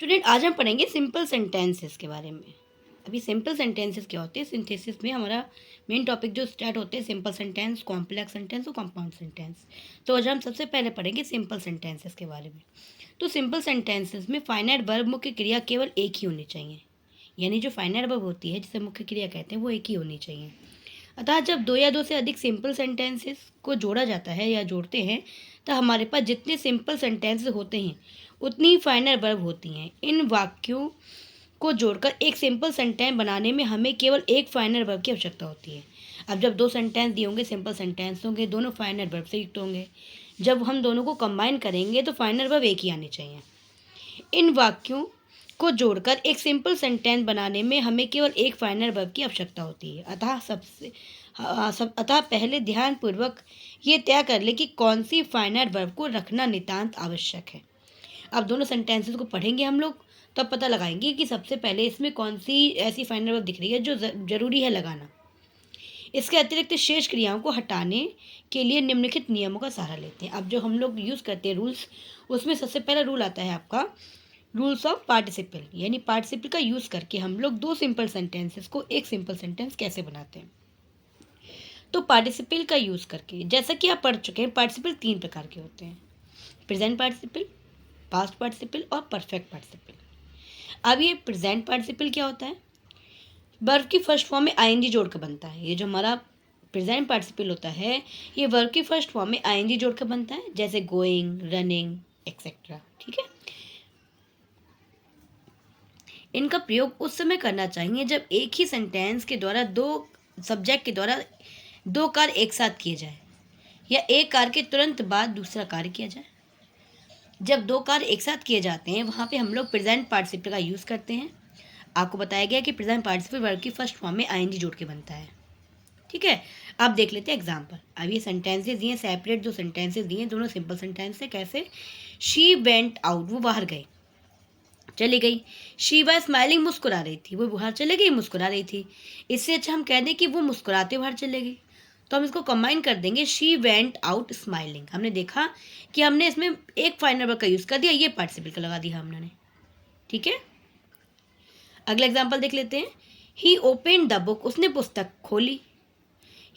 Student आज हम पढ़ेंगे सिंपल सेंटेंसेस के बारे में। अभी सिंपल सेंटेंसेस क्या होते हैं, सिंथेसिस में हमारा मेन टॉपिक जो स्टार्ट होते हैं सिंपल सेंटेंस, कॉम्प्लेक्स सेंटेंस और कंपाउंड सेंटेंस। तो आज हम सबसे पहले पढ़ेंगे सिंपल सेंटेंसेस के बारे में। तो सिंपल सेंटेंसेस में फाइनाइट वर्ब मुख्य क्रिया केवल एक ही होनी चाहिए, यानी जो फाइनाइट वर्ब होती है जिसे मुख्य क्रिया कहते हैं वो एक ही होनी चाहिए। अतः जब दो या दो से अधिक सिंपल सेंटेंसेस को जोड़ा जाता है या जोड़ते हैं तो हमारे पास जितने सिंपल सेंटेंसेस होते हैं उतनी ही फाइनल वर्ब होती हैं। इन वाक्यों को जोड़कर एक सिंपल सेंटेंस बनाने में हमें केवल एक फाइनल वर्ब की आवश्यकता होती है। अब जब दो सेंटेंस दिए होंगे, सिंपल सेंटेंस होंगे, दोनों फाइनल वर्ब से युक्त होंगे। जब हम दोनों को कंबाइन करेंगे तो फाइनल वर्ब एक ही आनी चाहिए। इन वाक्यों को जोड़कर एक सिंपल सेंटेंस बनाने में हमें केवल एक फाइनल वर्ब की आवश्यकता होती है। अतः पहले ध्यानपूर्वक ये तय कर ले कि कौन सी फाइनल वर्ब को रखना नितांत आवश्यक है। अब दोनों सेंटेंसेस को पढ़ेंगे हम लोग, तब पता लगाएंगे कि सबसे पहले इसमें कौन सी ऐसी फाइनल वर्ब दिख रही है जो ज़रूरी है लगाना। इसके अतिरिक्त शेष क्रियाओं को हटाने के लिए निम्नलिखित नियमों का सहारा लेते हैं। अब जो हम लोग यूज़ करते हैं रूल्स, उसमें सबसे पहला रूल आता है आपका रूल्स ऑफ पार्टिसिपल, यानी पार्टिसिपल का यूज़ करके हम लोग दो सिंपल सेंटेंसेस को एक सिंपल सेंटेंस कैसे बनाते हैं। तो पार्टिसिपल का यूज़ करके, जैसा कि आप पढ़ चुके हैं, पार्टिसिपल तीन प्रकार के होते हैं: प्रेजेंट पार्टिसिपल, पास्ट पार्टिसिपल और परफेक्ट पार्टिसिपल। अब ये प्रेजेंट पार्टिसिपल क्या होता है? वर्ब की फर्स्ट फॉर्म में आईएनजी जोड़कर बनता है। ये जो हमारा प्रेजेंट पार्टिसिपल होता है ये वर्ब की फर्स्ट फॉर्म में आईएनजी जोड़कर बनता है, जैसे गोइंग, रनिंग एक्सेट्रा। ठीक है, इनका प्रयोग उस समय करना चाहिए जब एक ही सेंटेंस के द्वारा दो सब्जेक्ट के द्वारा दो कार्य एक साथ किए जाए या एक कार्य के तुरंत बाद दूसरा कार्य किया जाए। जब दो कार्य एक साथ किए जाते हैं वहाँ पे हम लोग प्रेजेंट पार्टिसिपल का यूज़ करते हैं। आपको बताया गया कि प्रेजेंट पार्टिसिपल वर्ब की फर्स्ट फॉर्म में आईएनजी जोड़ के बनता है। ठीक है, अब देख लेते हैं एग्जाम्पल। अब ये सेंटेंसेस दिए, सेपरेट जो सेंटेंसेस दिए दोनों सिंपल सेंटेंस है। कैसे? शी वेंट आउट, वो बाहर गई, चली गई। शी वाज स्माइलिंग, मुस्कुरा रही थी, वो बाहर चले गई, मुस्कुरा रही थी। इससे अच्छा हम कह दें कि वो मुस्कुराते बाहर चले गई, तो हम इसको कंबाइन कर देंगे, शी वेंट आउट स्माइलिंग। हमने देखा कि हमने इसमें एक फाइनल वर्ब का यूज़ कर दिया, ये पार्टिसिपल का लगा दिया हमने। ठीक है, अगला एग्जाम्पल देख लेते हैं। ही ओपन द बुक, उसने पुस्तक खोली।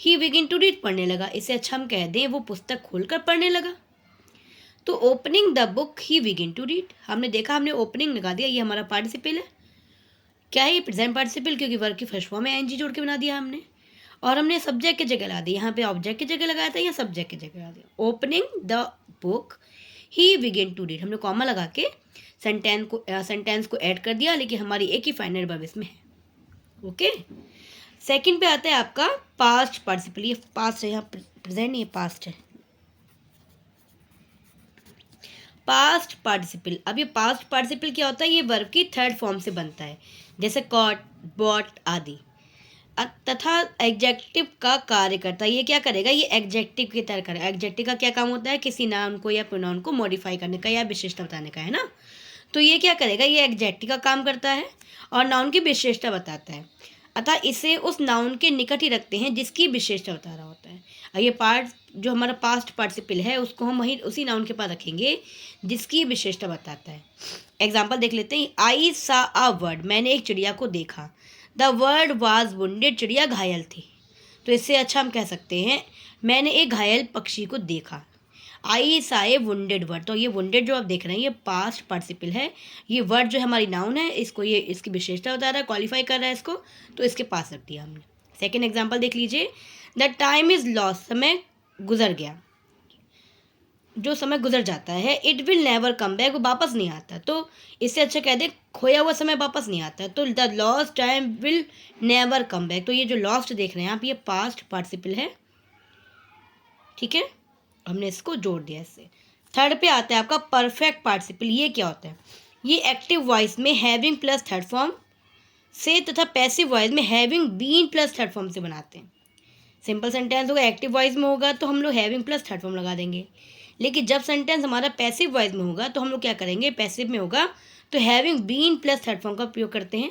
ही बिगिन टू रीड, पढ़ने लगा। इससे अच्छा हम कह दें वो पुस्तक खोलकर पढ़ने लगा। तो opening the book he begin to read, हमने देखा, हमने ओपनिंग लगा दिया, ये हमारा पार्टिसिपल है। क्या है? ये प्रेजेंट पार्टिसिपल, क्योंकि वर्ब की फर्स्ट फॉर्म में आईएनजी जोड़ के बना दिया हमने। और हमने सब्जेक्ट की जगह ला दी, यहाँ पे ऑब्जेक्ट की जगह लगाया था, या सब्जेक्ट की जगह लगा दिया। Opening the book he begin to read, हमने कॉमा लगा के सेंटेंस को ऐड कर दिया, लेकिन हमारी एक ही फाइनल वर्ब इसमें है। ओके, सेकंड पे आता है आपका पास्ट पार्टिसिपल। ये पास्ट है, यहाँ प्रेजेंट नहीं है, पास्ट है। पास्ट पार्टिसिपल, अब ये पास्ट पार्टिसिपल क्या होता है? ये वर्ब की थर्ड फॉर्म से बनता है, जैसे कॉट, बॉट आदि, तथा एडजेक्टिव का कार्य करता है। ये क्या करेगा? ये एडजेक्टिव की तरह करेगा। एडजेक्टिव का क्या काम होता है? किसी नाउन को या प्रोनाउन को मॉडिफाई करने का या विशेषता बताने का, है ना। तो ये क्या करेगा? ये एडजेक्टिव का काम करता है और नाउन की विशेषता बताता है। अतः इसे उस नाउन के निकट ही रखते हैं जिसकी विशेषता बता रहा होता है। और ये पार्ट जो हमारा पास्ट पार्टिसिपल है उसको हम वहीं उसी नाउन के पास रखेंगे जिसकी विशेषता बताता है। एग्जाम्पल देख लेते हैं। आई सा अ बर्ड, मैंने एक चिड़िया को देखा। द बर्ड वाज वुंडेड, चिड़िया घायल थी। तो इससे अच्छा हम कह सकते हैं मैंने एक घायल पक्षी को देखा। आई सा ए वुंडेड बर्ड, तो ये वुंडेड जो आप देख रहे हैं ये पास्ट पार्टिसिपल है। ये वर्ड जो हमारी नाउन है इसको ये इसकी विशेषता बता रहा है, क्वालिफाई कर रहा है इसको, तो इसके पास रख दिया हमने। सेकेंड एग्जाम्पल देख लीजिए। द टाइम इज़ लॉस्ट, समय गुजर गया, जो समय गुजर जाता है। It will never come back, वो वापस नहीं आता। तो इससे अच्छा कह दे खोया हुआ समय वापस नहीं आता। तो the lost time will never come back, तो ये जो लॉस्ट देख रहे हैं आप ये पास्ट पार्टिसिपल है। ठीक है, हमने इसको जोड़ दिया इससे। थर्ड पे आता है आपका परफेक्ट पार्टिसिपल। ये क्या होता है? ये एक्टिव वॉइस में हैविंग प्लस थर्ड फॉर्म से तथा पैसिव वॉइस में having been plus third form से बनाते हैं। सिंपल सेंटेंस होगा एक्टिव वॉइस में होगा तो हम लोग हैविंग प्लस थर्ड फॉर्म लगा देंगे, लेकिन जब सेंटेंस हमारा पैसिव वॉइस में होगा तो हम लोग क्या करेंगे? पैसिव में होगा तो having been plus third form का प्रयोग करते हैं।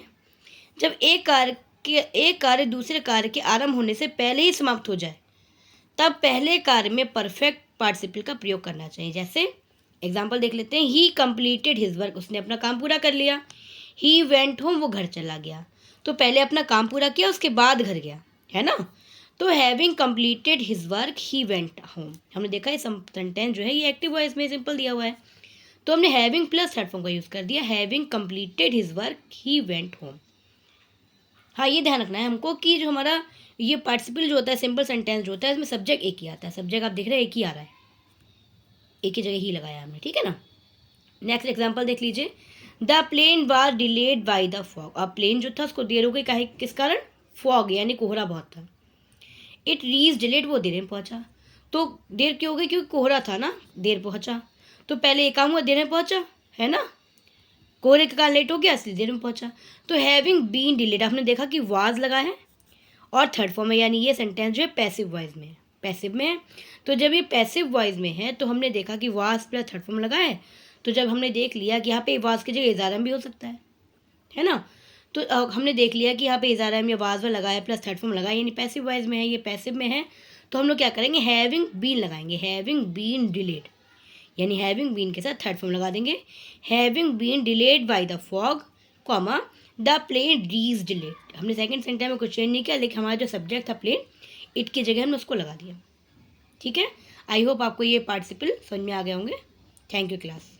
जब एक कार्य दूसरे कार्य के आरंभ होने से पहले ही समाप्त हो जाए तब पहले कार्य में परफेक्ट पार्टिसिपल का प्रयोग करना चाहिए। जैसे एग्जाम्पल देख लेते हैं। ही कंप्लीटेड हिज वर्क, उसने अपना काम पूरा कर लिया। ही वेंट होम, वो घर चला गया। तो पहले अपना काम पूरा किया, उसके बाद घर गया, है ना। तो having completed his work he went home, हमने देखा है सेंटेंस जो है ये एक्टिव वॉइस में सिंपल दिया हुआ है, तो हमने हैविंग प्लस थर्ड फॉर्म का यूज़ कर दिया। Having completed his work he went home. हाँ, ये ध्यान रखना है हमको कि जो हमारा ये पार्टिसिपल जो होता है, सिंपल सेंटेंस जो होता है, इसमें सब्जेक्ट एक ही आता है। सब्जेक्ट आप देख रहे हैं एक ही आ रहा है, एक ही जगह ही लगाया हमने, ठीक है ना। नेक्स्ट एग्जाम्पल देख लीजिए। The plane was delayed by the fog, अब प्लेन जो था उसको देर हो गई, काहे किस कारण? फॉग यानी कोहरा बहुत था। इट रीच डिलेड, वो देर में पहुंचा। तो देर क्यों हो गई? क्योंकि कोहरा था ना, देर पहुंचा। तो पहले ये काम हुआ, देर में पहुंचा, है ना। कोहरे के कारण लेट हो गया, इसलिए देर में पहुंचा। तो हैविंग बीन डिलेड, आपने देखा कि वाज लगा है और थर्ड फॉर्म है, यानी ये सेंटेंस जो है पैसिव वॉइस में है, पैसिव में है। तो जब ये पैसिव वॉइस में है तो हमने देखा कि वाज प्लस थर्ड फॉर्म लगा है। तो जब हमने देख लिया कि यहाँ पे वाज की जगह इजारम भी हो सकता है ना। तो हमने देख लिया कि यहाँ पे इजारम या वाज में लगा है प्लस थर्ड फॉर्म लगा है, यानी पैसिव वॉइस में है, ये पैसिव में है। तो हम लोग क्या करेंगे? हैविंग बीन लगाएंगे, हैविंग बीन डिलेड, यानी हैविंग बीन के साथ थर्ड फॉर्म लगा देंगे। Having been delayed by the fog, comma the plane रीज डिलेड। हमने सेकंड सेंटेंस में कुछ चेंज नहीं किया, लेकिन हमारा जो सब्जेक्ट था प्लेन, इट की जगह हमने उसको लगा दिया, ठीक है। आई होप आपको ये पार्टिसिपल समझ में आ गए होंगे। Thank you class.